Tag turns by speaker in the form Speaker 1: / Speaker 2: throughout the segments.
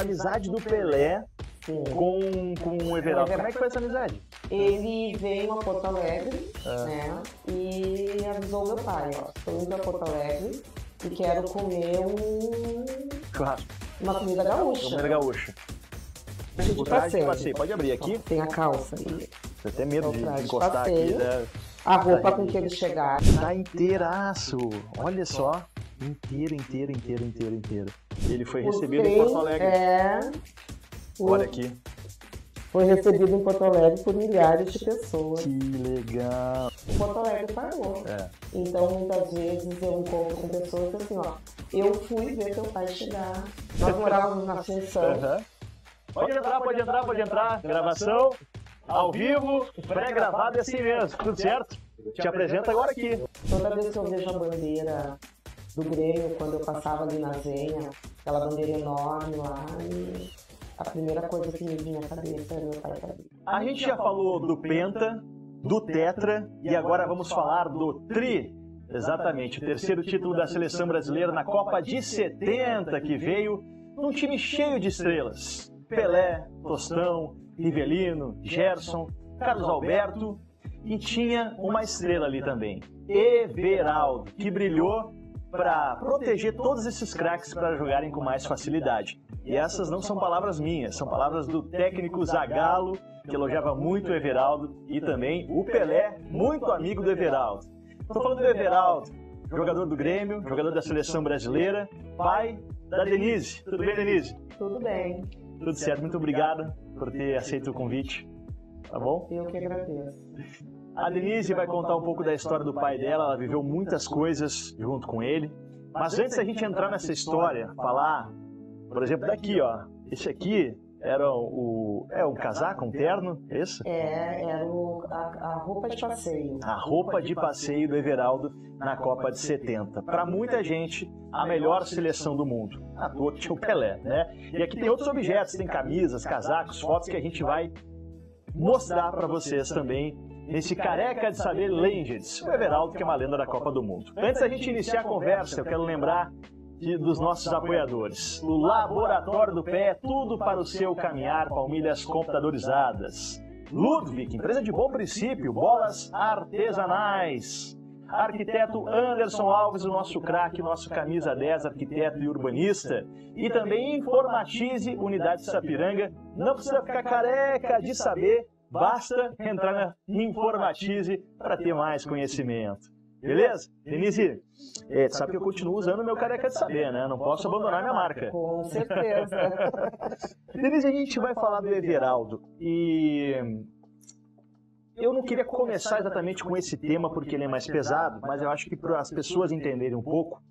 Speaker 1: amizade do Pelé
Speaker 2: Sim.
Speaker 1: com o Everaldo. Como é que foi essa amizade?
Speaker 2: Ele veio a Porto Alegre, né? E avisou meu pai, ó, estou indo a Porto Alegre e quero comer
Speaker 1: Churrasco.
Speaker 2: uma comida gaúcha.
Speaker 1: Comida gaúcha. O traje de passeio. Pode abrir aqui?
Speaker 2: Tem a calça ali.
Speaker 1: Você tem medo de
Speaker 2: traje de
Speaker 1: encostar
Speaker 2: passeio.
Speaker 1: aqui, né?
Speaker 2: A roupa com que eles chegaram.
Speaker 1: Tá inteiraço. Olha só. Inteiro. Ele foi recebido em Porto Alegre. Olha aqui.
Speaker 2: Foi recebido em Porto Alegre por milhares de pessoas.
Speaker 1: Que legal.
Speaker 2: Porto Alegre parou. Então, muitas vezes eu encontro com pessoas assim, ó. Eu fui ver teu pai chegar. Nós morávamos na Ascensão.
Speaker 1: Pode entrar. Gravação, ao vivo, pré-gravado e assim mesmo. Tudo certo? Te apresenta agora aqui.
Speaker 2: Toda vez que eu vejo a bandeira do Grêmio, quando eu passava ali na Zenha, aquela bandeira enorme lá, e a primeira coisa que me vinha à cabeça era meu pai ali.
Speaker 1: A gente já falou do Penta, do Tetra e agora vamos falar do Tri. Exatamente, o terceiro título da seleção brasileira na Copa de 70, que veio num time cheio de estrelas. Pelé, Tostão, Rivelino, Gerson, Carlos Alberto e tinha uma estrela ali também, Everaldo, que brilhou para proteger todos esses craques para jogarem com mais facilidade. E essas não são palavras minhas, são palavras do técnico Zagallo, que elogiava muito o Everaldo, e também o Pelé, muito amigo do Everaldo. Estou falando do Everaldo, jogador do Grêmio, jogador da seleção brasileira, pai da Denise. Tudo bem, Denise?
Speaker 2: Tudo bem.
Speaker 1: Tudo certo, muito obrigado por ter aceito o convite, tá bom?
Speaker 2: Eu que agradeço.
Speaker 1: A Denise vai contar um pouco da história do pai dela, ela viveu muitas coisas junto com ele. Mas antes da gente entrar nessa história, falar, por exemplo, daqui, ó. Esse aqui era um casaco, um terno, esse?
Speaker 2: Era a roupa de passeio.
Speaker 1: A roupa de passeio do Everaldo na Copa de 70. Para muita gente, a melhor seleção do mundo. À toa que tinha o Pelé, né? E aqui tem outros objetos, tem camisas, casacos, fotos que a gente vai mostrar para vocês também nesse Careca de Saber Legends, o Everaldo, que é uma lenda da Copa do Mundo. Antes da gente iniciar a conversa, eu quero lembrar dos nossos apoiadores. O Laboratório do Pé, tudo para o seu caminhar, palmilhas computadorizadas. Ludwig, empresa de bom princípio, bolas artesanais. Arquiteto Anderson Alves, o nosso craque, nosso camisa 10, arquiteto e urbanista. E também Informatize, Unidade Sapiranga. Não precisa ficar careca de saber, basta entrar na Informatize para ter mais conhecimento. Beleza? Denise, sabe que eu continuo usando o meu Careca de Saber, né? Não posso abandonar minha marca.
Speaker 2: Com certeza.
Speaker 1: Denise, a gente vai falar do Everaldo e eu não queria começar exatamente com esse tema porque ele é mais pesado, mas eu acho que para as pessoas entenderem um pouco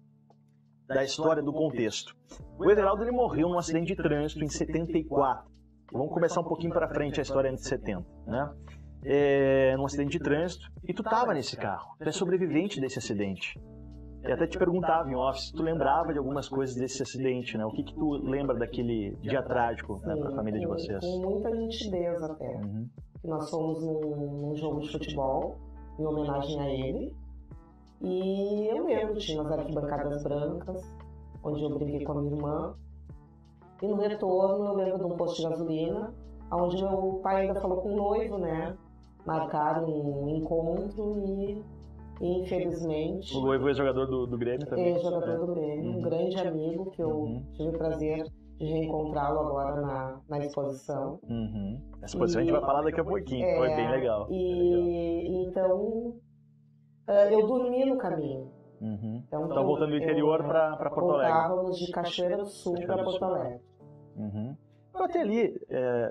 Speaker 1: da história do contexto. O Everaldo ele morreu num acidente de trânsito em 74. Vamos começar um pouquinho para frente a história antes de 70, né? Num acidente de trânsito, e tu tava nesse carro, tu é sobrevivente desse acidente. E até te perguntava em office, tu lembrava de algumas coisas desse acidente, né? O que tu lembra daquele dia trágico, né, para a família de vocês?
Speaker 2: Com muita nitidez até. Nós fomos num jogo de futebol, em homenagem a ele, e eu lembro, tinha as arquibancadas brancas, onde eu briguei com a minha irmã, e no retorno eu lembro de um posto de gasolina, onde meu pai ainda falou com o noivo, né? Marcaram um encontro e infelizmente...
Speaker 1: O noivo é jogador do Grêmio também?
Speaker 2: É jogador do Grêmio, um grande amigo que eu tive o prazer de reencontrá-lo agora na exposição.
Speaker 1: A exposição a gente vai falar daqui a pouquinho, foi bem legal.
Speaker 2: Então, eu dormi no caminho.
Speaker 1: Então, voltando do interior para Porto Alegre.
Speaker 2: Voltávamos de Cachoeira do Sul para Porto Alegre.
Speaker 1: Até ali,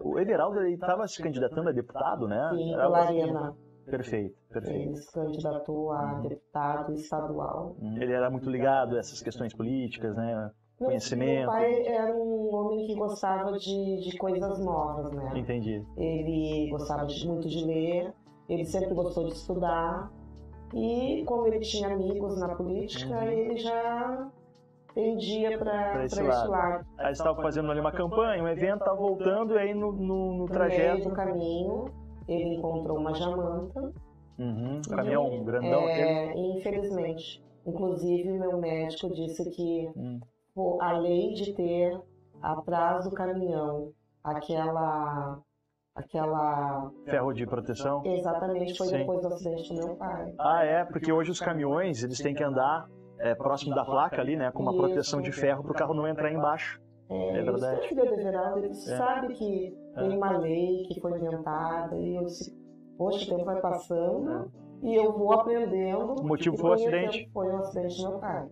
Speaker 1: o Everaldo estava se candidatando a deputado, né?
Speaker 2: Sim, pela Arena.
Speaker 1: Perfeito.
Speaker 2: Ele se candidatou a deputado estadual.
Speaker 1: Ele era muito ligado a essas questões políticas, né? Conhecimento.
Speaker 2: Meu pai era um homem que gostava de coisas novas, né?
Speaker 1: Entendi.
Speaker 2: Ele gostava muito de ler, ele sempre gostou de estudar. E como ele tinha amigos na política, ele já tendia para esse lado.
Speaker 1: Aí estava fazendo ali uma campanha, um evento, estava voltando, e aí no trajeto...
Speaker 2: No meio do caminho, ele encontrou uma jamanta.
Speaker 1: Um caminhão grandão.
Speaker 2: Infelizmente. Inclusive, meu médico disse que a lei de ter atrás do caminhão, aquela...
Speaker 1: Ferro de proteção?
Speaker 2: Exatamente, foi
Speaker 1: Sim.
Speaker 2: depois do acidente do meu pai.
Speaker 1: Ah, é? Porque hoje os caminhões, eles têm que andar próximo da placa ali, né? Com uma proteção de ferro para o carro não entrar embaixo. É verdade.
Speaker 2: O filho do Everaldo, ele sabe que tem uma lei que foi inventada e eu disse, poxa, o tempo vai passando e eu vou aprendendo.
Speaker 1: O motivo foi o acidente?
Speaker 2: Foi o acidente do meu pai.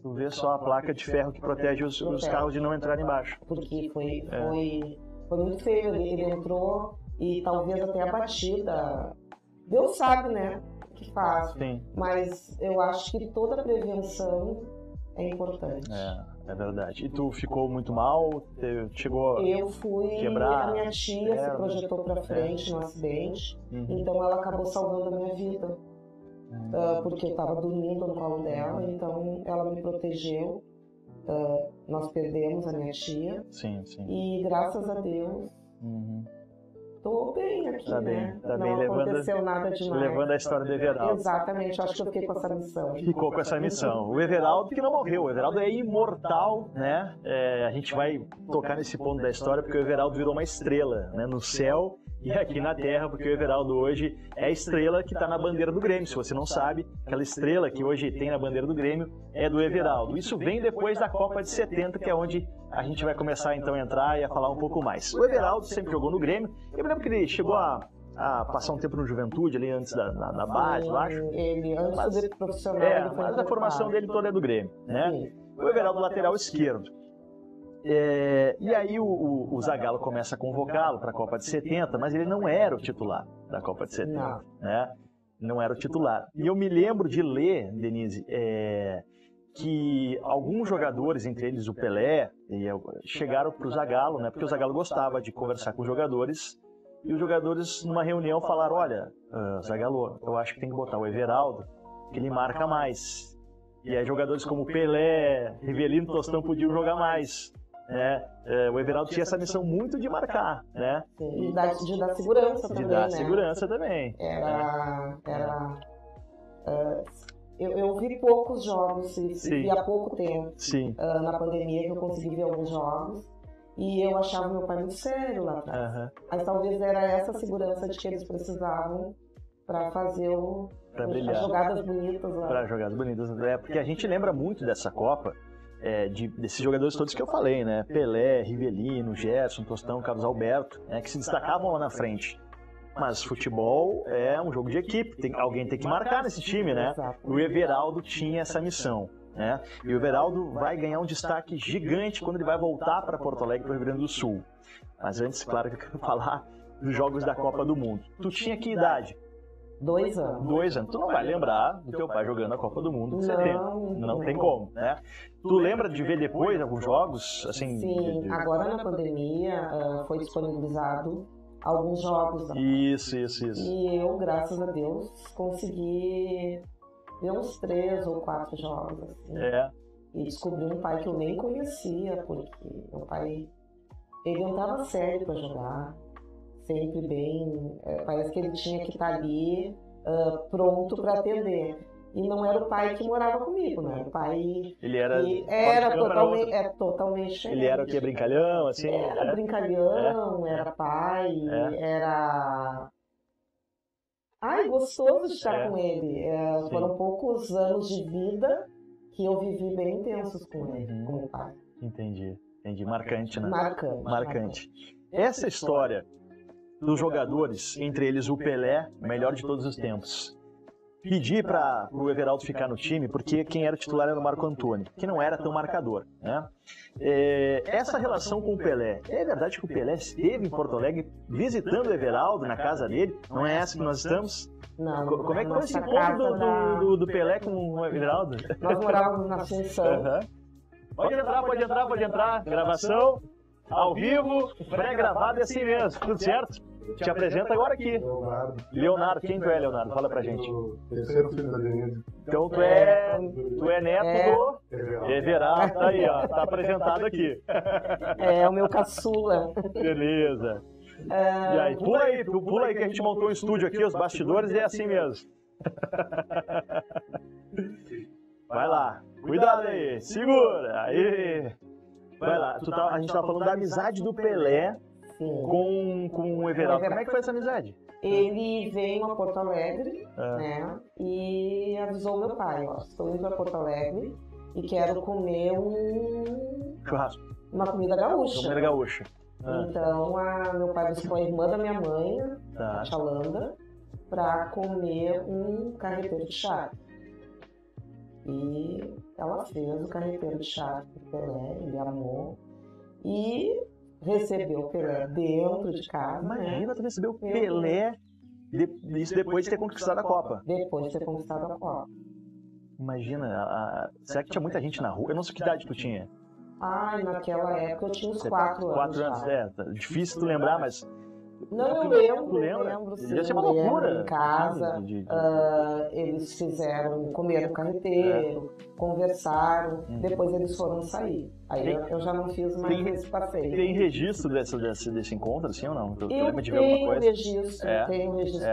Speaker 1: Tu vê só a placa de ferro que protege os carros de não entrar embaixo.
Speaker 2: Porque foi muito feio, ele entrou e talvez até a batida, Deus sabe, né, o que faz.
Speaker 1: Sim.
Speaker 2: Mas eu acho que toda prevenção é importante.
Speaker 1: É verdade. E tu ficou muito mal? Chegou
Speaker 2: Eu fui,
Speaker 1: quebrar
Speaker 2: a minha tia se projetou para frente no acidente, então ela acabou salvando a minha vida. Porque eu estava dormindo no colo dela, então ela me protegeu. Nós perdemos a minha tia.
Speaker 1: Sim.
Speaker 2: E graças a Deus, tô bem aqui, né?
Speaker 1: Tá
Speaker 2: não
Speaker 1: bem,
Speaker 2: aconteceu nada demais.
Speaker 1: Levando a história do Everaldo.
Speaker 2: Exatamente, acho que eu fiquei com essa missão.
Speaker 1: Ficou com essa missão. O Everaldo que não morreu, o Everaldo é imortal, né? A gente vai tocar nesse ponto da história porque o Everaldo virou uma estrela, né? No céu e aqui na Terra, porque o Everaldo hoje é a estrela que está na bandeira do Grêmio. Se você não sabe, aquela estrela que hoje tem na bandeira do Grêmio é do Everaldo. Isso vem depois da Copa de 70, que é onde a gente vai começar então a entrar e a falar um pouco mais. O Everaldo sempre jogou no Grêmio. Eu me lembro que ele chegou a passar um tempo no Juventude, ali antes da base, eu acho.
Speaker 2: Ele, antes de profissional,
Speaker 1: mas a formação dele toda é do Grêmio, né? Sim. O Everaldo lateral esquerdo. E aí o Zagallo começa a convocá-lo para a Copa de 70, mas ele não era o titular da Copa de 70, né? Não era o titular. E eu me lembro de ler, Denise, que alguns jogadores, entre eles o Pelé, chegaram para o Zagallo, né? Porque o Zagallo gostava de conversar com os jogadores, e os jogadores, numa reunião, falaram, olha, Zagallo, eu acho que tem que botar o Everaldo, que ele marca mais. E aí jogadores como Pelé, Rivelino, Tostão podiam jogar mais. O Everaldo tinha essa missão muito de marcar, né?
Speaker 2: Sim, de dar segurança também,
Speaker 1: de dar segurança também.
Speaker 2: Eu vi poucos jogos, vi há pouco tempo.
Speaker 1: Sim.
Speaker 2: Na pandemia que eu consegui ver alguns jogos. E eu achava meu pai muito sério lá atrás. Mas talvez era essa segurança de que eles precisavam para fazer as jogadas bonitas lá.
Speaker 1: Para jogadas bonitas. Porque a gente lembra muito dessa Copa, desses jogadores todos que eu falei, né? Pelé, Rivelino, Gerson, Tostão, Carlos Alberto, que se destacavam lá na frente. Mas futebol é um jogo de equipe, alguém tem que marcar nesse time, né? O Everaldo tinha essa missão. E o Everaldo vai ganhar um destaque gigante quando ele vai voltar para Porto Alegre, para o Rio Grande do Sul. Mas antes, claro, que eu quero falar dos jogos da Copa do Mundo. Tu tinha que idade?
Speaker 2: 2 anos.
Speaker 1: 2 anos. Tu não vai lembrar do teu pai jogando a Copa do Mundo de 70. Não tem como, né? Tu lembra de ver depois alguns jogos? Assim,
Speaker 2: sim, agora na pandemia foi disponibilizado alguns jogos.
Speaker 1: Isso.
Speaker 2: E eu, graças a Deus, consegui ver uns 3 ou 4 jogos, assim. E descobri um pai que eu nem conhecia, porque meu pai, ele entrava sério para jogar, sempre bem, parece que ele tinha que estar ali pronto para atender. E não era o pai que morava comigo, né? O pai...
Speaker 1: Ele era
Speaker 2: totalmente diferente.
Speaker 1: Ele era o quê? Brincalhão, assim?
Speaker 2: Era brincalhão, era pai, era... gostoso de estar com ele. Foram poucos anos de vida que eu vivi bem intensos com ele, como pai.
Speaker 1: Entendi. Marcante, né?
Speaker 2: Marcante.
Speaker 1: Essa história dos jogadores, entre eles o Pelé, melhor de todos os tempos, pedir para o Everaldo ficar no time, porque quem era titular era o Marco Antônio, que não era tão marcador, né? Essa relação com o Pelé, é verdade que o Pelé esteve em Porto Alegre visitando o Everaldo na casa dele? Não é essa que nós estamos?
Speaker 2: Não.
Speaker 1: Como é que foi esse encontro do Pelé com o Everaldo?
Speaker 2: Nós morávamos na Assunção.
Speaker 1: Pode entrar. Gravação, ao vivo, pré-gravado é assim mesmo, tudo certo? Te apresenta agora aqui. Leonardo. Quem tu é, Leonardo? Fala pra gente.
Speaker 3: O terceiro filho da Denise.
Speaker 1: Então tu é neto do Everaldo. Tá aí, ó. Tá apresentado aqui.
Speaker 2: É o meu caçula.
Speaker 1: Beleza. E aí, pula aí que a gente montou um estúdio aqui, os bastidores, e é assim mesmo. Vai lá. Cuidado aí. Segura. Aí. Vai lá, a gente tava falando da amizade do Pelé com o Everaldo. Como é que foi essa amizade?
Speaker 2: Ele veio a Porto Alegre, né? E avisou meu pai, ó, estou indo para Porto Alegre e quero comer
Speaker 1: churrasco.
Speaker 2: Uma comida gaúcha.
Speaker 1: Comida gaúcha.
Speaker 2: Então, meu pai buscou a irmã da minha mãe, a Chalanda, para comer um carreteiro de charque. E ela fez o carreteiro de charque pro Pelé, ele amou. E recebeu o Pelé dentro de casa.
Speaker 1: Imagina tu receber o Pelé, isso depois de ter conquistado a Copa.
Speaker 2: Depois de ter conquistado a Copa.
Speaker 1: Imagina, será que tinha muita gente na rua? Eu não sei que idade tu tinha.
Speaker 2: Naquela época eu tinha uns 4 anos.
Speaker 1: 4 anos, tá difícil tu lembrar, mas...
Speaker 2: Não, eu lembro, sim.
Speaker 1: Devia ser uma loucura.
Speaker 2: Em casa, eles comeram o carreteiro, conversaram, depois eles foram sair. Aí eu já não fiz mais esse passeio.
Speaker 1: Tem registro desse encontro, assim, ou não?
Speaker 2: Eu tenho registro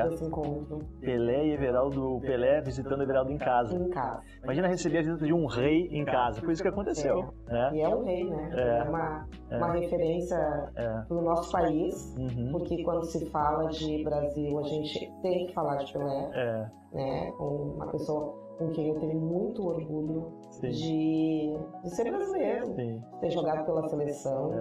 Speaker 2: desse encontro.
Speaker 1: Pelé e Everaldo, Pelé visitando Everaldo em casa.
Speaker 2: Em casa.
Speaker 1: Imagina receber a visita de um rei em casa. Foi isso que aconteceu. Né?
Speaker 2: E é um rei, né? É uma referência para o nosso país, porque quando se fala de Brasil, a gente tem que falar de Pelé. Né? Uma pessoa com quem eu tenho muito orgulho de ser brasileiro, de ter jogado pela seleção,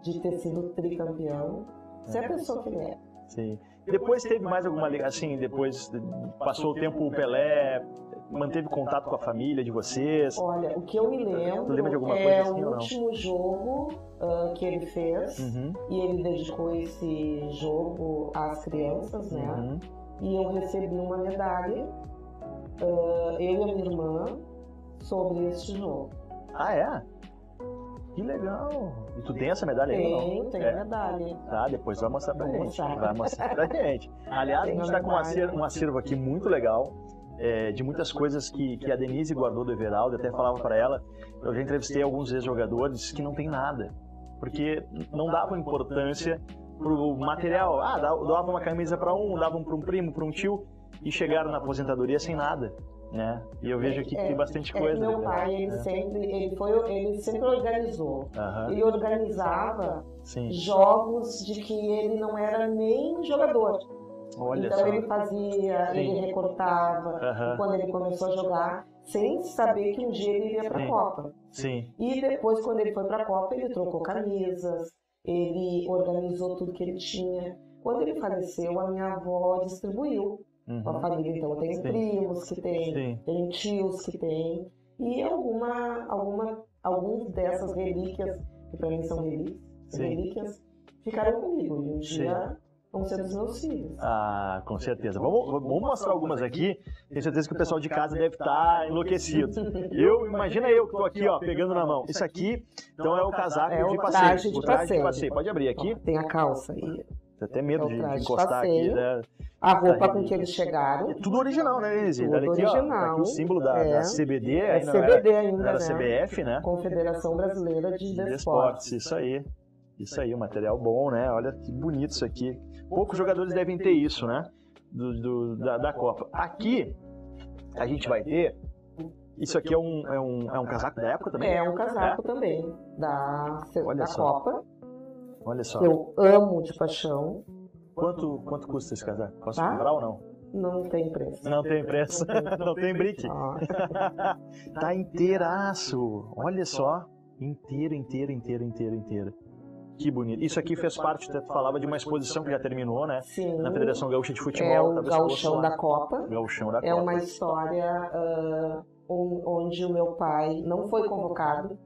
Speaker 2: de ter sido tricampeão, ser a pessoa que ele é.
Speaker 1: Sim. Depois teve mais alguma ligação, assim, depois passou o tempo, o Pelé manteve contato com a família de vocês?
Speaker 2: Olha, o que eu me lembro o último jogo que ele fez, e ele dedicou esse jogo às crianças, né? E eu recebi uma medalha, eu e a minha irmã, sobre esse jogo.
Speaker 1: Ah, é? Que legal! E tu tem essa medalha aí?
Speaker 2: Tenho medalha.
Speaker 1: Tá, depois vai mostrar pra gente. Vai mostrar pra gente. Aliás, a gente tá com um acervo aqui muito legal, de muitas coisas que a Denise guardou do Everaldo. Eu até falava pra ela, eu já entrevistei alguns ex-jogadores que não tem nada, porque não davam importância pro material. Dava uma camisa pra davam pra um primo, pra um tio, e chegaram na aposentadoria sem nada. Né? E eu vejo aqui que tem bastante coisa.
Speaker 2: Meu pai, ele sempre organizou. Ele organizava jogos de que ele não era nem jogador.
Speaker 1: Olha
Speaker 2: então
Speaker 1: só.
Speaker 2: Ele fazia, ele recortava. E quando ele começou a jogar, sem saber que um dia ele iria para a Copa. E depois, quando ele foi para a Copa, ele trocou camisas, ele organizou tudo que ele tinha. Quando ele faleceu, a minha avó distribuiu. A família, então, tem primos que tem tios que tem, e algumas dessas relíquias, que para mim são relíquias, ficaram comigo, e um dia vão ser dos meus filhos.
Speaker 1: Com certeza. Vamos mostrar algumas aqui, tenho certeza que o pessoal de casa deve estar enlouquecido. Imagina eu que estou aqui, ó, pegando na mão. Isso aqui, então, é o casaco de passeio. O traje de passeio. Pode abrir aqui.
Speaker 2: Tem a calça aí.
Speaker 1: Tem até medo de encostar aqui, né?
Speaker 2: A roupa com que eles chegaram.
Speaker 1: É tudo original, né, Denise?
Speaker 2: Tudo original.
Speaker 1: Tá aqui o símbolo da CBD.
Speaker 2: CBD ainda,
Speaker 1: era CBF, né?
Speaker 2: Confederação Brasileira de Desportos.
Speaker 1: Isso aí, um material bom, né? Olha que bonito isso aqui. Poucos jogadores devem ter isso, né? Da Copa. Aqui, a gente vai ter... Isso aqui é um casaco da época também?
Speaker 2: É um casaco também, da Copa.
Speaker 1: Olha só.
Speaker 2: Eu amo de paixão.
Speaker 1: Quanto custa esse casaco? Posso comprar ou não?
Speaker 2: Não tem preço.
Speaker 1: Não tem preço. Não tem brick. Tá inteiraço. Olha só. Inteiro. Que bonito. Isso aqui fez parte, tu falava de uma exposição que já terminou, né?
Speaker 2: Sim.
Speaker 1: Na Federação Gaúcha de Futebol.
Speaker 2: É o Gauchão da Copa.
Speaker 1: É
Speaker 2: uma história onde o meu pai não foi convocado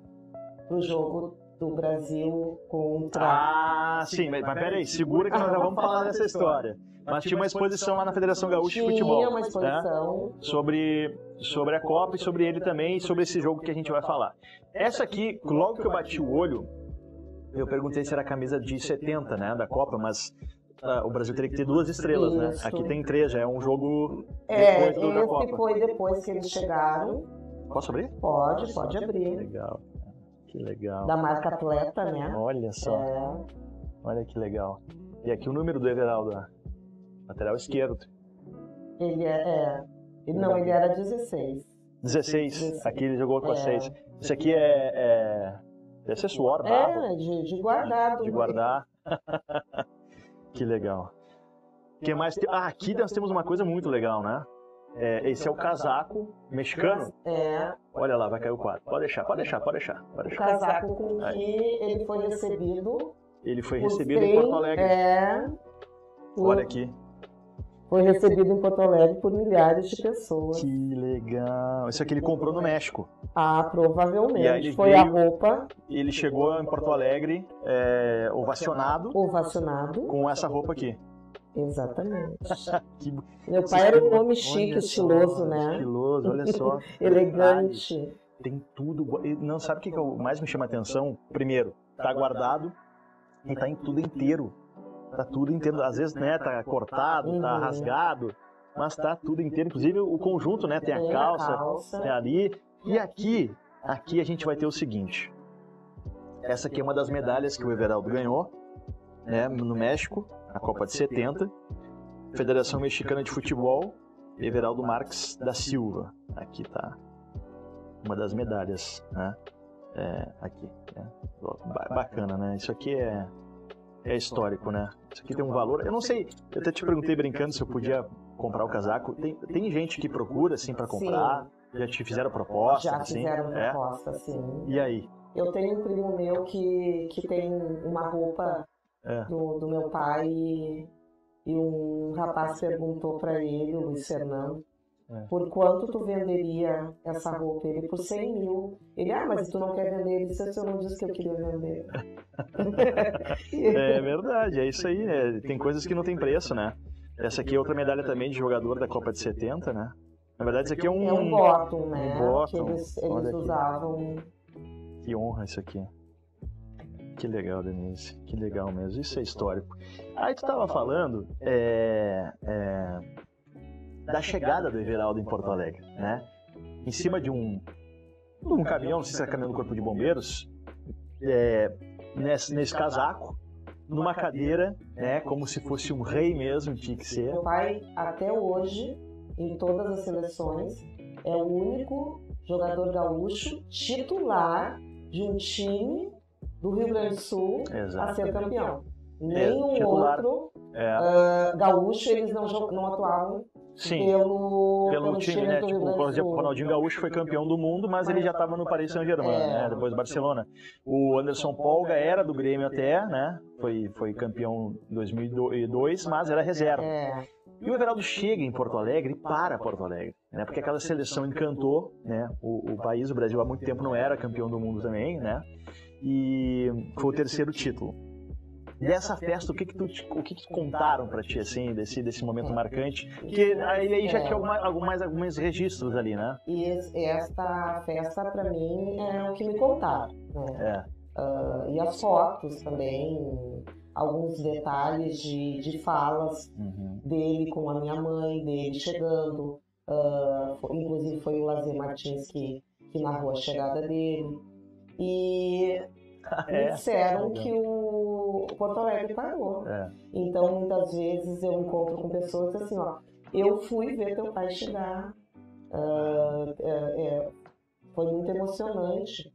Speaker 2: pro jogo do Brasil contra...
Speaker 1: sim, mas peraí, segura que nós já vamos falar dessa história. Mas tinha uma exposição lá na Federação Gaúcha de Futebol.
Speaker 2: Tinha uma exposição.
Speaker 1: Né? Sobre a Copa e sobre ele também, e sobre esse jogo que a gente vai falar. Essa aqui, logo que eu bati o olho, eu perguntei se era a camisa de 70, né, da Copa, mas o Brasil teria que ter 2 estrelas, né? Aqui tem 3, já é um jogo depois da Copa.
Speaker 2: Esse foi depois que eles chegaram.
Speaker 1: Posso abrir?
Speaker 2: Pode abrir.
Speaker 1: Legal. Que legal.
Speaker 2: Da marca Atleta, né?
Speaker 1: Olha só. Olha que legal. E aqui o número do Everaldo, lateral esquerdo.
Speaker 2: Ele era 16.
Speaker 1: 16. Aqui ele jogou com a 6. Isso aqui é Deve ser suor, barro.
Speaker 2: De guardado.
Speaker 1: De guardar. Que legal. O que mais? Aqui nós temos uma coisa muito legal, né? Esse é o casaco mexicano. Olha lá, vai cair o quadro. Pode deixar.
Speaker 2: O casaco com que ele foi recebido.
Speaker 1: Ele foi recebido em Porto Alegre. Olha aqui.
Speaker 2: Foi recebido em Porto Alegre por milhares de pessoas.
Speaker 1: Que legal. Isso aqui ele comprou no México.
Speaker 2: Provavelmente.
Speaker 1: E aí ele
Speaker 2: foi
Speaker 1: veio,
Speaker 2: a roupa.
Speaker 1: Ele chegou em Porto Alegre ovacionado. Com essa roupa aqui.
Speaker 2: Exatamente. Meu pai era um homem chique, estiloso, né?
Speaker 1: Estiloso, olha só.
Speaker 2: Elegante.
Speaker 1: Tem tudo. Não, sabe o que mais me chama a atenção? Primeiro, tá guardado e tá em tudo inteiro. Tá tudo inteiro. Às vezes, né, tá cortado, tá rasgado, mas tá tudo inteiro. Inclusive o conjunto, né? Tem a calça, tem ali. E aqui a gente vai ter o seguinte. Essa aqui é uma das medalhas que o Everaldo ganhou, né, no México. A Copa de 70, Federação Mexicana de Futebol, Everaldo Marques da Silva. Aqui tá uma das medalhas, né? Aqui. Bacana, né? Isso aqui é histórico, né? Isso aqui tem um valor. Eu não sei, eu até te perguntei brincando se eu podia comprar o casaco. Tem gente que procura, assim, para comprar? Sim. Já te fizeram proposta?
Speaker 2: Já fizeram proposta, sim.
Speaker 1: E aí?
Speaker 2: Eu tenho um primo meu que tem uma roupa do meu pai e um rapaz perguntou para ele, o Luiz Fernando, por quanto tu venderia essa roupa? Ele, por 100 mil. Ele, mas tu não quer vender? Ele disse, eu não disse que eu queria vender.
Speaker 1: É verdade, é isso aí. Tem coisas que não tem preço, né? Essa aqui é outra medalha também de jogador da Copa de 70, né? Na verdade, isso aqui é um
Speaker 2: bottom, né?
Speaker 1: Um bottom.
Speaker 2: Que eles usavam.
Speaker 1: Que honra isso aqui. Que legal, Denise. Que legal mesmo. Isso é histórico. Aí tu estava falando da chegada do Everaldo em Porto Alegre, né? Em cima de um caminhão, não sei se era caminhão do Corpo de Bombeiros, nesse casaco, numa cadeira, né? Como se fosse um rei mesmo, tinha que ser.
Speaker 2: Meu pai, até hoje, em todas as seleções, é o único jogador gaúcho titular de um time do Rio Grande do Sul a ser campeão. Nenhum outro gaúcho, eles não atuavam pelo time, né? Tipo, por exemplo, o Ronaldinho
Speaker 1: Gaúcho foi campeão do mundo, mas ele já estava no Paris Saint-Germain, né? Depois do Barcelona. O Anderson Polga era do Grêmio até, né? Foi campeão em 2002, mas era reserva. E o Everaldo chega em Porto Alegre e para Porto Alegre, né? Porque aquela seleção encantou, né? O país, o Brasil, há muito tempo não era campeão do mundo também, né? E foi o terceiro título. Dessa festa, o que contaram pra ti, assim, desse momento marcante? Porque aí já tinha alguns registros ali, né?
Speaker 2: E esta festa, pra mim, é o que me contaram, né? E as fotos também, alguns detalhes de falas dele com a minha mãe, dele chegando. Inclusive foi o Lazer Martins que narrou a chegada dele. E me disseram que o Porto Alegre parou. Então, muitas vezes eu encontro com pessoas assim, eu fui ver teu pai chegar. Foi muito emocionante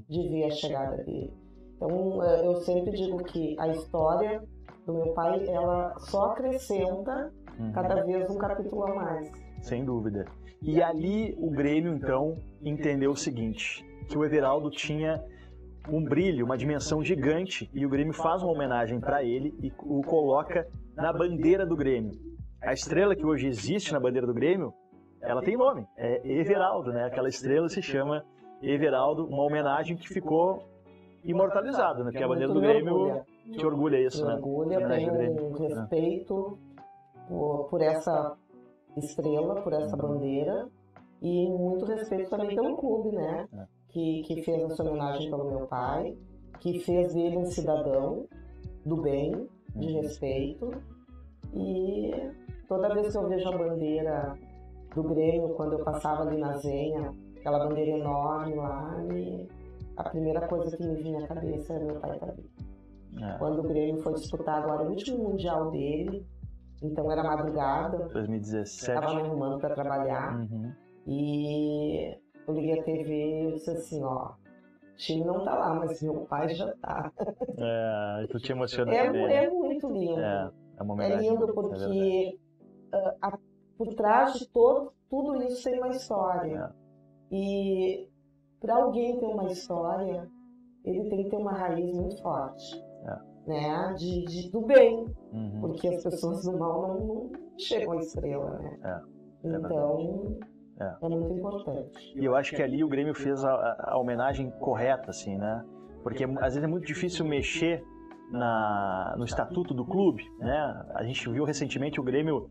Speaker 2: de ver a chegada dele. Então, eu sempre digo que a história do meu pai, ela só acrescenta cada vez um capítulo a mais.
Speaker 1: Sem dúvida. E ali o Grêmio, então, entendeu o seguinte, que o Everaldo tinha um brilho, uma dimensão gigante, e o Grêmio faz uma homenagem para ele e o coloca na bandeira do Grêmio. A estrela que hoje existe na bandeira do Grêmio, ela tem nome, é Everaldo, né? Aquela estrela se chama Everaldo, uma homenagem que ficou imortalizada, né? Porque a bandeira do Grêmio te orgulha isso, né?
Speaker 2: Orgulha, tenho um respeito por essa estrela, por essa bandeira, e muito respeito também pelo clube, né? Que fez essa homenagem pelo meu pai, que fez dele um cidadão do bem, de respeito. E toda vez que eu vejo a bandeira do Grêmio, quando eu passava ali na Zenha, aquela bandeira enorme lá, a primeira coisa que me vinha à cabeça era meu pai estar ali. Quando o Grêmio foi disputar agora o último mundial dele, então era madrugada,
Speaker 1: 2017,
Speaker 2: estava me arrumando para trabalhar, e eu liguei a TV e disse assim, O time não tá lá, mas meu pai já tá.
Speaker 1: Tu te emociona
Speaker 2: É,
Speaker 1: também.
Speaker 2: é muito lindo.
Speaker 1: É uma
Speaker 2: É
Speaker 1: homenagem.
Speaker 2: lindo porque por trás de tudo isso tem uma história. E para alguém ter uma história, ele tem que ter uma raiz muito forte. Né? Do bem. Porque as pessoas do mal não chegam à estrela, né? Então, é muito importante.
Speaker 1: E eu acho que ali o Grêmio fez a homenagem correta, assim, né? Porque às vezes é muito difícil mexer no estatuto do clube, né? A gente viu recentemente o Grêmio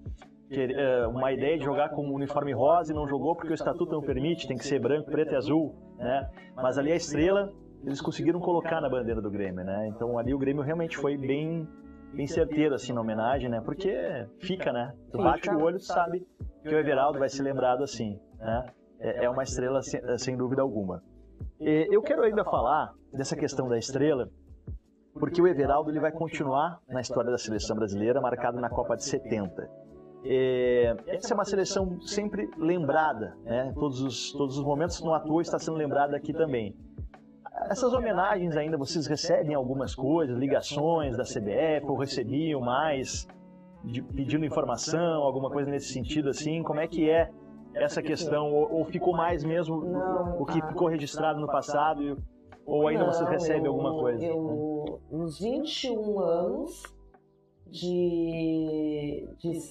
Speaker 1: uma ideia de jogar com um uniforme rosa e não jogou porque o estatuto não permite, tem que ser branco, preto e azul, né? Mas ali a estrela eles conseguiram colocar na bandeira do Grêmio, né? Então ali o Grêmio realmente foi bem certeiro assim na homenagem, né? Porque fica, né? Tu bate o olho, tu sabe que o Everaldo vai ser lembrado assim, né? É uma estrela sem dúvida alguma. Eu quero ainda falar dessa questão da estrela, porque o Everaldo ele vai continuar na história da seleção brasileira, marcado na Copa de 70. Essa é uma seleção sempre lembrada, né? Todos os momentos não à toa está sendo lembrada aqui também. Essas homenagens ainda, vocês recebem algumas coisas, ligações da CBF, ou recebiam mais, pedindo informação, alguma coisa nesse sentido assim? Como é que é essa questão? Ou ficou mais mesmo o que ficou registrado no passado? Ou ainda vocês recebem alguma coisa?
Speaker 2: Nos 21 anos de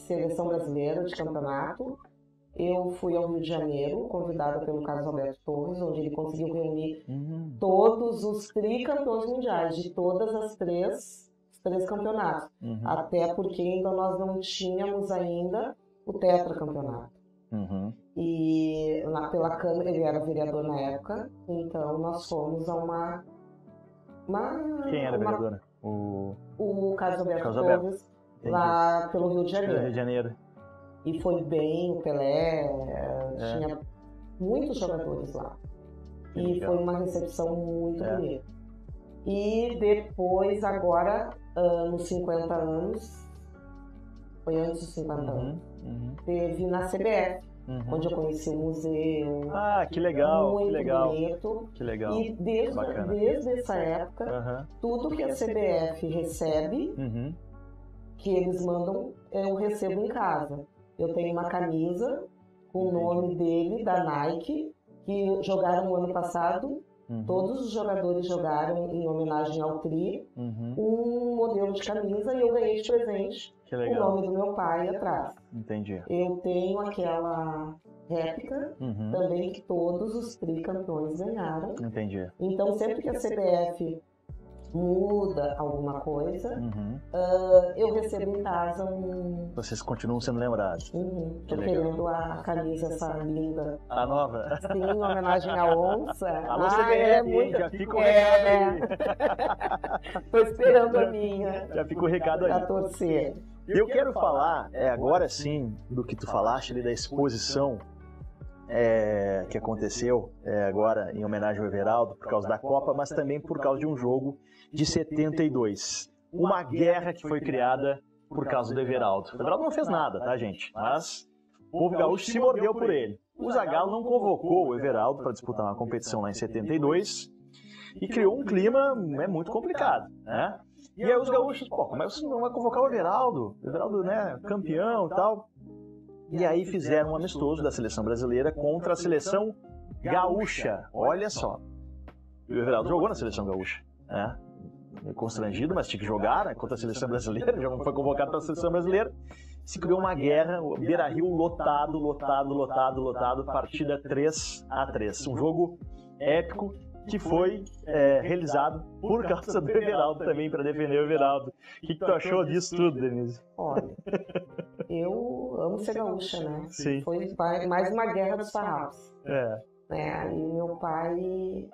Speaker 2: seleção brasileira, de campeonato, eu fui ao Rio de Janeiro, convidada pelo Carlos Alberto Torres, onde ele conseguiu reunir todos os tricampeões mundiais de todas os três campeonatos. Até porque ainda nós não tínhamos ainda o tetracampeonato. E lá pela Câmara, ele era vereador na época, então nós fomos a uma
Speaker 1: Quem era vereadora?
Speaker 2: O Carlos Alberto Torres, lá pelo Rio de Janeiro.
Speaker 1: Rio de Janeiro.
Speaker 2: E foi bem, o Pelé, tinha muitos jogadores lá. E foi uma recepção muito bonita. E depois, agora, nos 50 anos, foi antes dos 50 anos, teve na CBF, onde eu conheci o museu.
Speaker 1: Que legal,
Speaker 2: muito
Speaker 1: que legal.
Speaker 2: Bonito.
Speaker 1: Que legal.
Speaker 2: E desde essa época, tudo que a CBF recebe, que eles mandam, eu recebo em casa. Eu tenho uma camisa com o nome dele, da Nike, que jogaram no ano passado. Todos os jogadores jogaram em homenagem ao Tri, um modelo de camisa, e eu ganhei de presente o nome do meu pai atrás.
Speaker 1: Entendi.
Speaker 2: Eu tenho aquela réplica também que todos os tricampeões ganharam.
Speaker 1: Entendi.
Speaker 2: Então, sempre que a CBF muda alguma coisa, eu recebo em casa
Speaker 1: Vocês continuam sendo lembrados.
Speaker 2: Tô querendo a camisa, essa linda.
Speaker 1: A nova?
Speaker 2: Sim, em homenagem à onça.
Speaker 1: Alô, CBF, já fica o recado aí.
Speaker 2: Tô esperando a minha.
Speaker 1: Já fica o recado aí.
Speaker 2: Pra torcer.
Speaker 1: Eu quero falar, agora sim, do que tu falaste ali da exposição que aconteceu agora em homenagem ao Everaldo, por causa da Copa, mas também por causa de um jogo de 72. Uma guerra que foi criada por causa do Everaldo. O Everaldo não fez nada, tá, gente? Mas o povo gaúcho se mordeu por ele. O Zagallo não convocou o Everaldo para disputar uma competição lá em 72 e criou um clima muito complicado, né? E aí os gaúchos, como é que você não vai convocar o Everaldo? O Everaldo, né, campeão e tal. E aí fizeram um amistoso da seleção brasileira contra a seleção gaúcha. Olha só. O Everaldo jogou na seleção gaúcha, né? Constrangido, mas tinha que jogar, né, contra a seleção brasileira. Já não foi convocado para a seleção brasileira. Se criou uma guerra, o Beira-Rio lotado, partida 3-3. Um jogo épico que foi realizado por causa do Everaldo também, para defender o Everaldo. O que tu achou disso tudo, Denise?
Speaker 2: Olha, eu amo ser gaúcha, né?
Speaker 1: Sim.
Speaker 2: Foi mais uma guerra dos farrapos. Né? E meu pai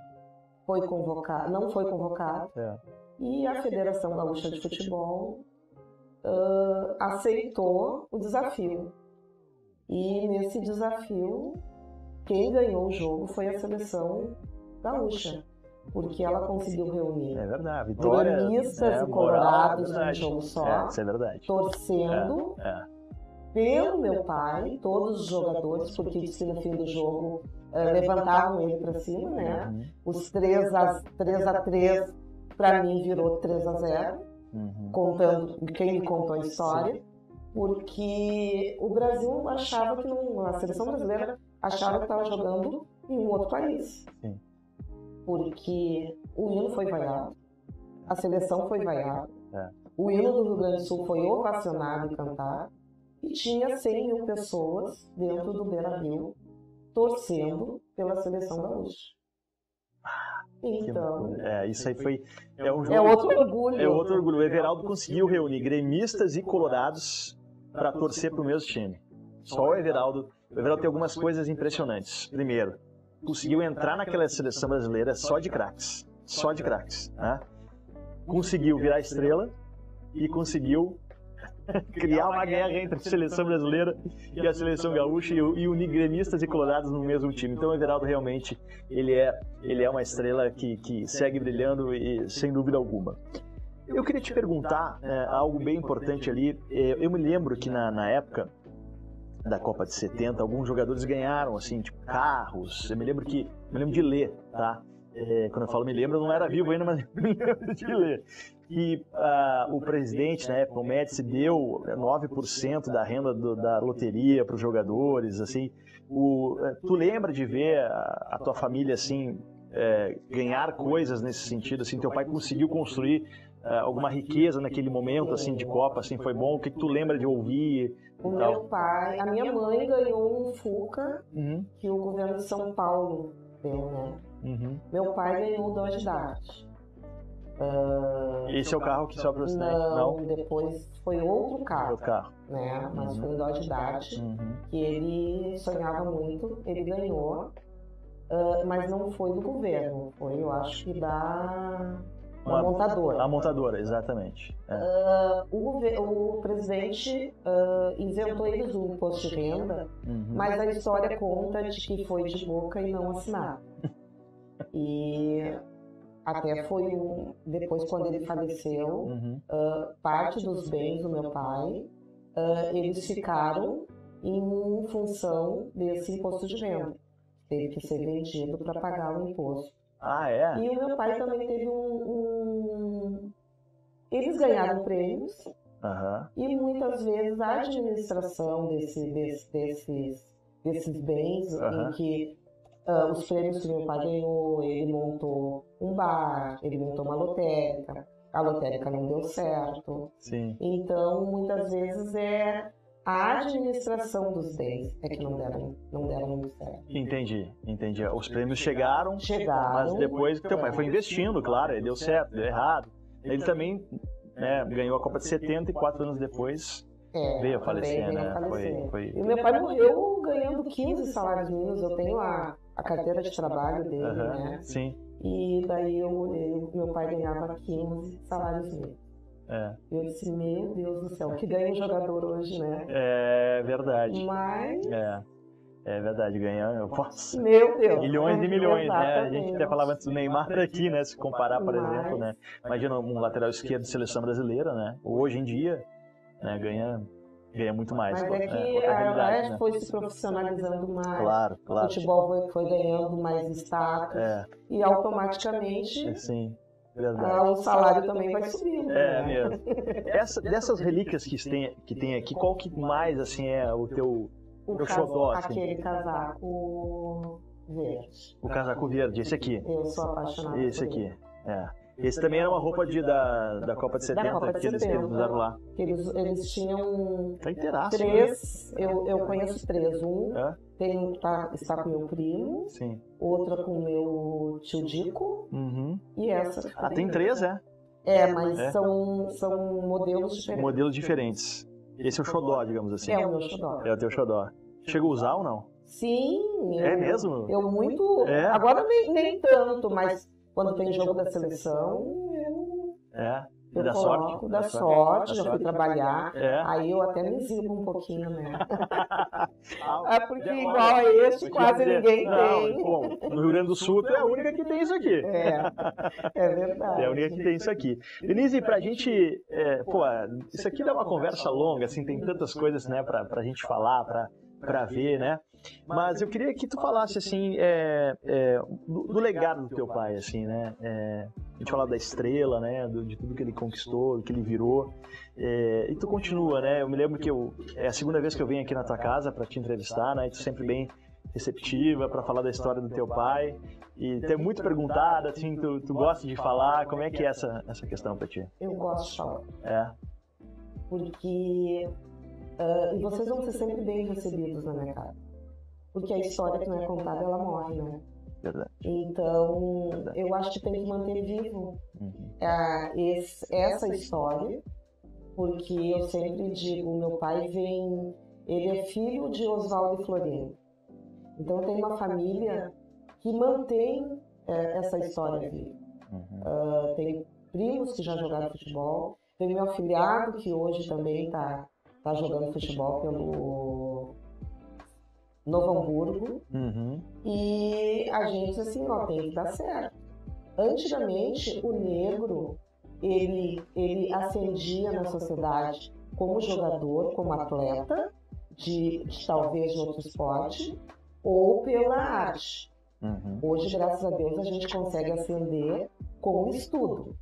Speaker 2: não foi convocado. E a Federação Gaúcha de Futebol aceitou o desafio. E nesse desafio, quem ganhou o jogo foi a seleção gaúcha, porque ela conseguiu reunir gremistas e colorados num jogo só,
Speaker 1: isso é verdade.
Speaker 2: torcendo pelo meu pai, todos os jogadores, porque disse que no fim do jogo levantavam ele para cima, né? Os 3-3 para mim virou 3-0, contando quem me contou a história, porque o Brasil achava que a seleção brasileira achava que estava jogando em um outro país.
Speaker 1: Sim.
Speaker 2: Porque o hino foi vaiado, a seleção foi vaiada, o hino do Rio Grande do Sul foi ovacionado e cantado, e tinha 100 mil pessoas dentro do Beira-Rio torcendo pela seleção gaúcha. Então,
Speaker 1: isso aí foi... É
Speaker 2: outro orgulho.
Speaker 1: É outro orgulho. O Everaldo conseguiu reunir gremistas e colorados para torcer para o mesmo time. Só o Everaldo. O Everaldo tem algumas coisas impressionantes. Primeiro, conseguiu entrar naquela seleção brasileira só de craques. Só de craques. Né? Conseguiu virar estrela e conseguiu criar uma guerra entre a seleção brasileira e a seleção gaúcha e unir gremistas e colorados no mesmo time. Então o Everaldo realmente ele é uma estrela que segue brilhando e sem dúvida alguma. Eu queria te perguntar algo bem importante ali. Eu me lembro que na época da Copa de 70, alguns jogadores ganharam assim, tipo carros. Eu me lembro de ler, tá? Quando eu falo me lembro, eu não era vivo ainda, mas me lembro de ler. E o presidente, na época, o Médici, deu 9% da renda da loteria para os jogadores, assim. Tu lembra de ver a tua família, assim, ganhar coisas nesse sentido, assim? Teu pai conseguiu construir alguma riqueza naquele momento, assim, de Copa, assim, foi bom? O que tu lembra de ouvir?
Speaker 2: Meu pai, a minha mãe ganhou um Fuca que o governo de São Paulo deu, né? Meu pai ganhou o Dodge Dart.
Speaker 1: Esse é o carro que sobra você?
Speaker 2: Não, depois foi outro carro. Né? Mas foi um Dodge Dart que ele sonhava muito, ele ganhou, mas não foi do governo, foi, eu acho que da montadora.
Speaker 1: A montadora, exatamente.
Speaker 2: O presidente isentou eles do imposto de renda, mas a história conta de que foi de boca e não assinado. E até foi depois, quando ele faleceu, parte dos bens do meu pai, eles ficaram em função desse imposto de renda. Teve que ser vendido para pagar o imposto. E o meu pai também teve Eles ganharam prêmios e muitas vezes a administração desses bens, em que os prêmios que meu pai ganhou, ele montou um bar, ele montou uma lotérica, a lotérica não deu certo.
Speaker 1: Sim.
Speaker 2: Então, muitas vezes a administração dos bens que não deram muito certo.
Speaker 1: Entendi. Os prêmios chegaram, mas depois teu pai foi investindo, claro, ele deu certo, deu errado. Ele também ganhou a Copa de 70 e 4 anos depois veio a falecer, né?
Speaker 2: E meu pai morreu ganhando 15 salários mínimos, eu tenho a carteira de trabalho dele, né?
Speaker 1: Sim.
Speaker 2: E daí meu pai ganhava 15 salários mínimos. Eu disse, meu Deus do céu, que ganha um jogador hoje, né?
Speaker 1: É verdade.
Speaker 2: Mas...
Speaker 1: É verdade, ganha, eu posso.
Speaker 2: Meu Deus.
Speaker 1: Milhões e milhões, né? A gente até falava antes do Neymar aqui, né? Se comparar, por exemplo, né? Imagina um lateral esquerdo de seleção brasileira, né? Hoje em dia, né? Ganha muito mais.
Speaker 2: Mas que a foi se profissionalizando mais.
Speaker 1: Claro.
Speaker 2: O futebol foi ganhando mais status. E automaticamente...
Speaker 1: Sim. Verdade.
Speaker 2: O salário também vai subindo.
Speaker 1: Mesmo. Dessas relíquias que tem aqui, qual que mais, assim, é o teu xodó? Assim?
Speaker 2: Aquele casaco verde.
Speaker 1: O casaco verde, esse aqui.
Speaker 2: Eu sou apaixonada
Speaker 1: esse por aqui. Esse também era uma roupa da Copa de 70, que eles usaram lá.
Speaker 2: Eles tinham
Speaker 1: tá inteiraço,
Speaker 2: 3, né? eu conheço 3. Está com meu primo,
Speaker 1: sim.
Speaker 2: Outra com meu tio Dico, e essa.
Speaker 1: Tem 3,
Speaker 2: mas são modelos diferentes.
Speaker 1: Modelos diferentes. Esse é o xodó, digamos assim.
Speaker 2: É o meu xodó.
Speaker 1: É o teu xodó. Chegou a usar ou não?
Speaker 2: Sim.
Speaker 1: É mesmo?
Speaker 2: Eu muito... Agora nem tanto, mas quando tem jogo da seleção, Eu
Speaker 1: Da
Speaker 2: coloco
Speaker 1: sorte?
Speaker 2: da
Speaker 1: Da
Speaker 2: sorte, já
Speaker 1: sorte.
Speaker 2: fui trabalhar.
Speaker 1: É.
Speaker 2: Aí eu até me exibo um pouquinho, né? Porque
Speaker 1: Olha,
Speaker 2: igual a este,
Speaker 1: vou te
Speaker 2: quase
Speaker 1: dizer,
Speaker 2: ninguém
Speaker 1: não,
Speaker 2: tem.
Speaker 1: Bom, no Rio Grande do Sul, tu é a única que tem isso aqui.
Speaker 2: É verdade.
Speaker 1: É a única que tem isso aqui. Denise, pra gente, isso aqui dá uma conversa longa, assim, tem tantas coisas, né, pra gente falar, pra ver, né? Mas eu queria que tu falasse, assim, do legado do teu pai, assim, né? A gente fala da estrela, né? De tudo que ele conquistou, do que ele virou. E tu continua, né? Eu me lembro que é a segunda vez que eu venho aqui na tua casa pra te entrevistar, né? E tu sempre bem receptiva para falar da história do teu pai. E tu é muito perguntada, assim, tu gosta de falar. Como é que é essa questão pra ti?
Speaker 2: Eu gosto de falar.
Speaker 1: É.
Speaker 2: Porque... e vocês vão ser sempre bem recebidos na minha casa. Porque a história que não é contada, ela morre, né?
Speaker 1: Verdade.
Speaker 2: Então, eu acho que tem que manter vivo essa história, porque eu sempre digo, meu pai ele é filho de Oswaldo e Florino. Então, tem uma família que mantém essa história viva. Tem primos que já jogaram futebol, tem meu afilhado que hoje também está jogando futebol pelo Novo Hamburgo. E a gente, assim, tem que dar certo. Antigamente, o negro, ele ascendia na sociedade como jogador, como atleta, talvez de outro esporte, ou pela arte. Hoje, graças a Deus, a gente consegue ascender com o estudo,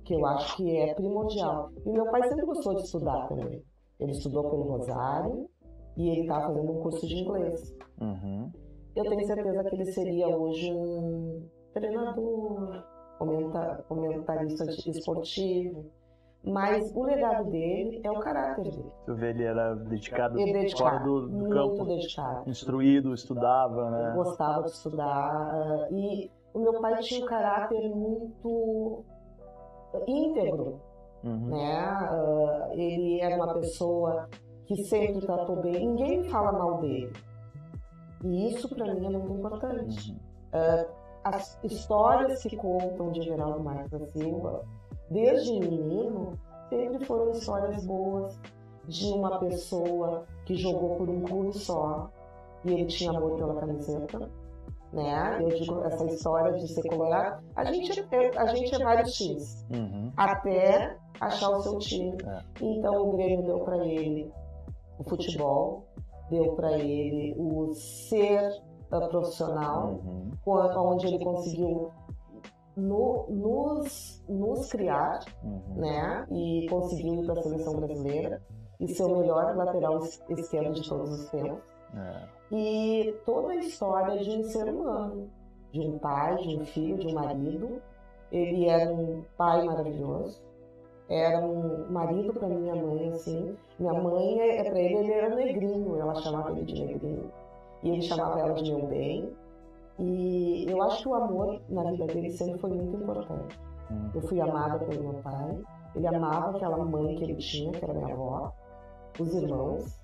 Speaker 2: que eu acho que é primordial. E meu pai sempre gostou de estudar também. Ele estudou pelo Rosário e ele estava fazendo um curso de inglês. Eu tenho certeza que ele seria hoje um treinador, comentarista esportivo, mas o legado dele é o caráter dele.
Speaker 1: Tu vê, ele era dedicado,
Speaker 2: Fora
Speaker 1: do
Speaker 2: muito
Speaker 1: campo,
Speaker 2: dedicado.
Speaker 1: Instruído, estudava, né?
Speaker 2: Gostava de estudar. E o meu pai tinha um caráter muito íntegro. Né? Ele era uma pessoa que sempre tratou bem, ninguém fala mal dele. E isso para mim é muito importante. As histórias que contam de Everaldo Marques da Silva, desde menino, sempre foram histórias boas de uma pessoa que jogou por um clube só e ele tinha amor pela camiseta. Né? Eu digo, essa história de ser colorado, a gente é vários times, até achar o seu time. Então o Grêmio deu para ele o futebol, deu para ele o ser profissional, onde ele conseguiu nos criar, né? E conseguiu ir para a seleção brasileira e ser o melhor lateral esquerdo de todos os tempos. E toda a história de um ser humano, de um pai, de um filho, de um marido. Ele era um pai maravilhoso, era um marido para minha mãe, assim. Minha mãe, para ele era negrinho, ela chamava ele de negrinho. E ele chamava ela de meu bem. E eu acho que o amor na vida dele sempre foi muito importante. Eu fui amada pelo meu pai, ele amava aquela mãe que ele tinha, que era minha avó, os irmãos.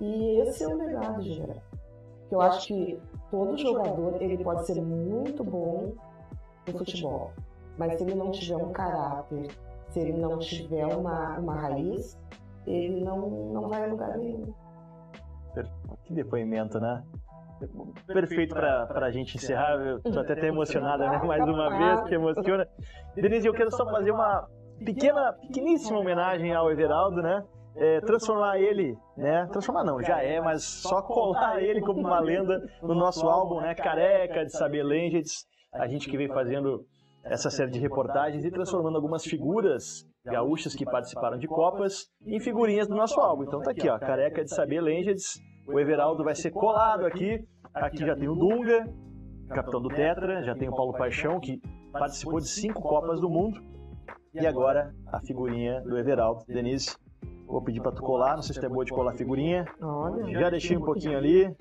Speaker 2: E esse é o legado de Everaldo. Eu acho que todo jogador ele pode ser muito bom no futebol, mas se ele não tiver um caráter, se ele não tiver uma raiz, ele não vai a lugar nenhum.
Speaker 1: Que depoimento, né? Perfeito para a gente encerrar. Eu tô até emocionada, né? Mais uma vez, que emociona. Denise, eu quero só fazer uma pequeníssima homenagem ao Everaldo, né? Transformar ele, né? Transformar não, já mas só colar ele como uma lenda no nosso álbum, né? Careca de Saber Legends. A gente que vem fazendo essa série de reportagens e transformando algumas figuras gaúchas que participaram de Copas em figurinhas do nosso álbum. Então tá aqui, ó, Careca de Saber Legends. O Everaldo vai ser colado aqui. Aqui já tem o Dunga, capitão do Tetra, já tem o Paulo Paixão, que participou de 5 Copas do Mundo. E agora a figurinha do Everaldo. Denise, vou pedir para tu colar, não sei se tu é boa de colar a figurinha.
Speaker 2: Olha.
Speaker 1: Já deixei um pouquinho ali.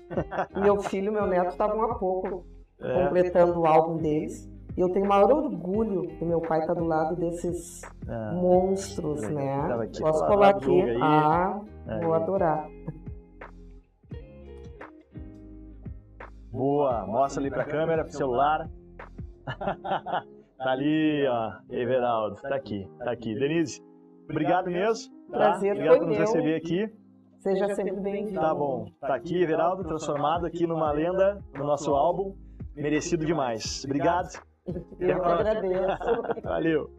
Speaker 2: Meu filho e meu neto estavam há pouco completando o álbum deles. E eu tenho o maior orgulho que meu pai tá do lado desses monstros, né? Posso colar aqui? Vou adorar.
Speaker 1: Boa, mostra ali pra câmera, pro celular. Tá ali, ó, Everaldo, tá aqui. Denise, obrigado mesmo.
Speaker 2: Prazer,
Speaker 1: obrigado
Speaker 2: foi
Speaker 1: por nos
Speaker 2: meu.
Speaker 1: receber aqui.
Speaker 2: Seja sempre bem-vindo.
Speaker 1: Tá bom, tá aqui, Everaldo, transformado aqui numa lenda no nosso álbum. Merecido demais. Obrigado.
Speaker 2: Eu que agradeço.
Speaker 1: Valeu.